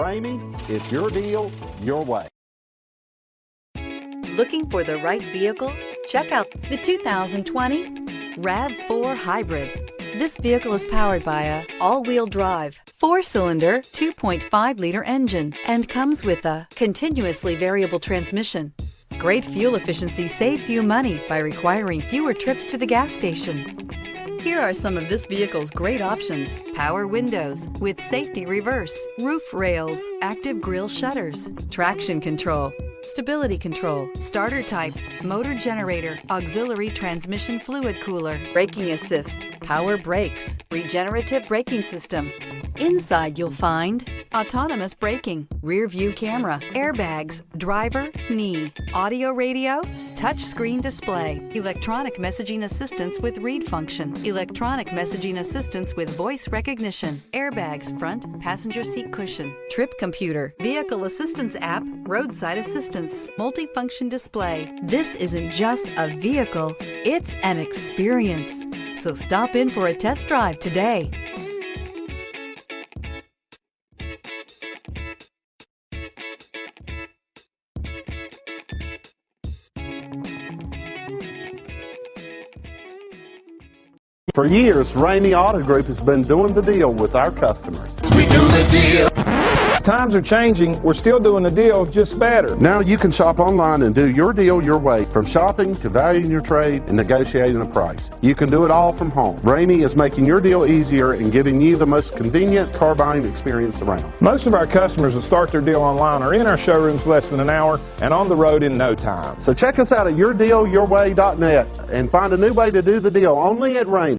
Ramey, it's your deal, your way. Looking for the right vehicle? Check out the 2020 RAV4 Hybrid. This vehicle is powered by a all-wheel drive, 4-cylinder, 2.5-liter engine and comes with a continuously variable transmission. Great fuel efficiency saves you money by requiring fewer trips to the gas station. Here are some of this vehicle's great options: power windows with safety reverse, roof rails, active grille shutters, traction control, stability control, starter type, motor generator, auxiliary transmission fluid cooler, braking assist, power brakes, regenerative braking system. Inside you'll find autonomous braking, rear view camera, airbags, driver, knee, audio radio, touchscreen display, electronic messaging assistance with read function, electronic messaging assistance with voice recognition, airbags, front passenger seat cushion, trip computer, vehicle assistance app, roadside assistance, multifunction display. This isn't just a vehicle, it's an experience. So stop in for a test drive today. For years, Ramey Auto Group has been doing the deal with our customers. We do the deal. Times are changing. We're still doing the deal, just better. Now you can shop online and do your deal your way, from shopping to valuing your trade and negotiating a price. You can do it all from home. Ramey is making your deal easier and giving you the most convenient car buying experience around. Most of our customers that start their deal online are in our showrooms less than an hour and on the road in no time. So check us out at yourdealyourway.net and find a new way to do the deal only at Ramey.